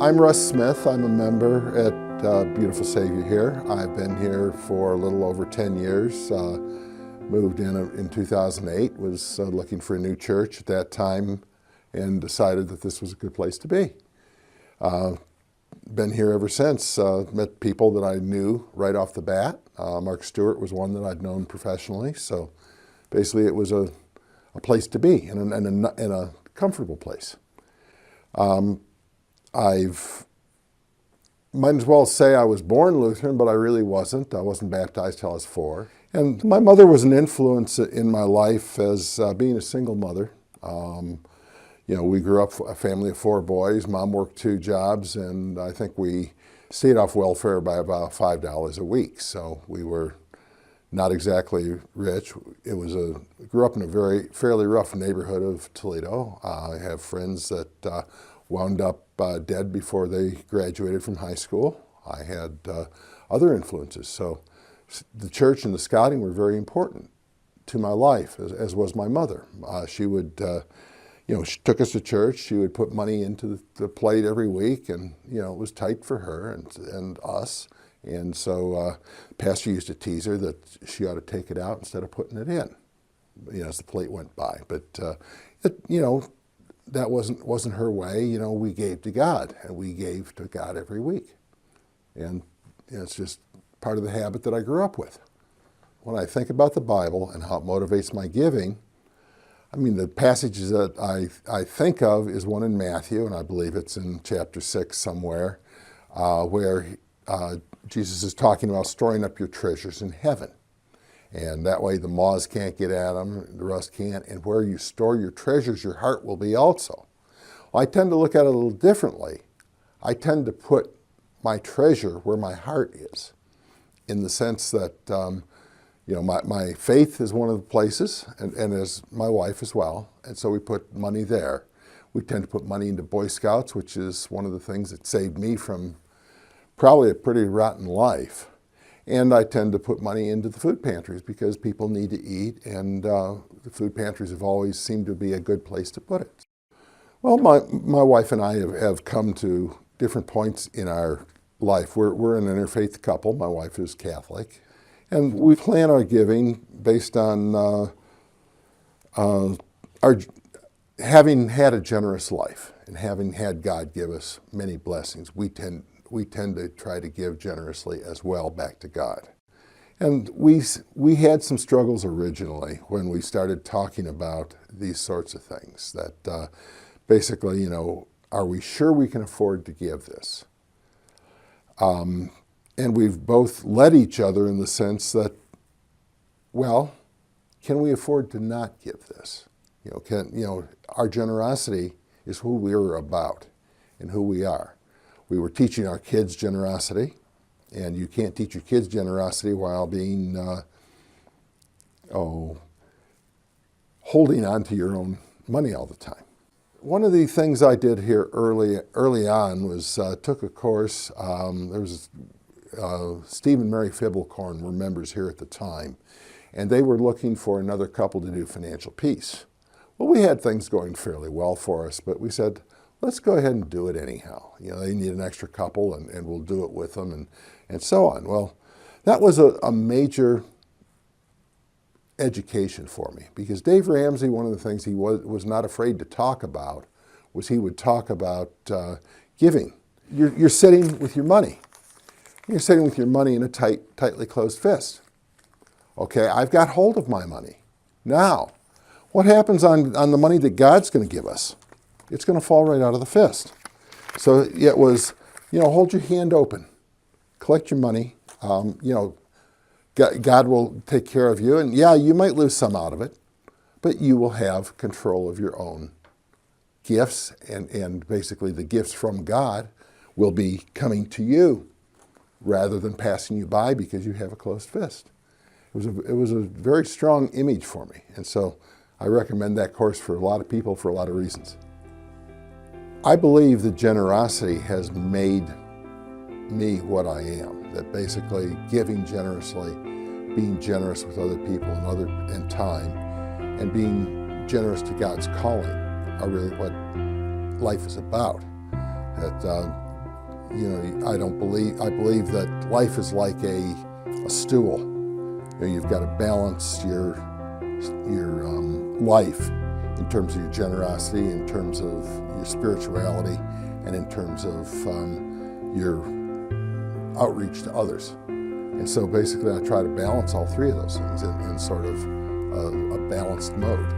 I'm Russ Smith. I'm a member at Beautiful Savior here. I've been here for a little over 10 years. Moved in 2008, was looking for a new church at that time and decided that this was a good place to be. Been here ever since. Met people that I knew right off the bat. Mark Stewart was one that I'd known professionally, so basically it was a place to be and a comfortable place. Might as well say I was born Lutheran, but I really wasn't. I wasn't baptized till I was 4. And my mother was an influence in my life as being a single mother. We grew up a family of 4 boys. Mom worked 2 jobs, and I think we stayed off welfare by about $5 a week. So we were not exactly rich. Grew up in a fairly rough neighborhood of Toledo. I have friends that wound up dead before they graduated from high school. I had other influences. So the church and the scouting were very important to my life, as was my mother. She would, she took us to church. She would put money into the plate every week, and, it was tight for her and us. And so the pastor used to tease her that she ought to take it out instead of putting it in, as the plate went by. But, that wasn't her way. We gave to God, and we gave to God every week. And it's just part of the habit that I grew up with. When I think about the Bible and how it motivates my giving, the passages that I think of is one in Matthew, and I believe it's in chapter 6 somewhere, where Jesus is talking about storing up your treasures in heaven. And that way the moths can't get at them, the rust can't, and where you store your treasures, your heart will be also. Well, I tend to look at it a little differently. I tend to put my treasure where my heart is, in the sense that, my faith is one of the places, and as my wife as well, and so we put money there. We tend to put money into Boy Scouts, which is one of the things that saved me from probably a pretty rotten life. And I tend to put money into the food pantries because people need to eat, and the food pantries have always seemed to be a good place to put it. Well, my wife and I have come to different points in our life. We're an interfaith couple. My wife is Catholic. And we plan our giving based on our having had a generous life and having had God give us many blessings. We tend to try to give generously as well back to God. And we had some struggles originally when we started talking about these sorts of things, that basically, are we sure we can afford to give this? And we've both led each other in the sense that, well, can we afford to not give this? Our generosity is who we're about and who we are. We were teaching our kids generosity, and you can't teach your kids generosity while being, holding on to your own money all the time. One of the things I did here early on was took a course. There was Steve and Mary Fibblecorn were members here at the time, and they were looking for another couple to do financial peace. Well, we had things going fairly well for us, but we said, let's go ahead and do it anyhow. They need an extra couple, and we'll do it with them, and so on. Well, that was a major education for me, because Dave Ramsey, one of the things he was not afraid to talk about was he would talk about giving. You're sitting with your money. You're sitting with your money in a tightly closed fist. Okay, I've got hold of my money. Now, what happens on the money that God's going to give us? It's going to fall right out of the fist. So it was, hold your hand open, collect your money. God will take care of you. And yeah, you might lose some out of it, but you will have control of your own gifts. And basically the gifts from God will be coming to you rather than passing you by because you have a closed fist. It was a very strong image for me. And so I recommend that course for a lot of people for a lot of reasons. I believe that generosity has made me what I am, that basically giving generously, being generous with other people and time, and being generous to God's calling are really what life is about. That I believe that life is like a stool. You've got to balance your life in terms of your generosity, in terms of your spirituality, and in terms of your outreach to others. And so basically I try to balance all three of those things in sort of a balanced mode.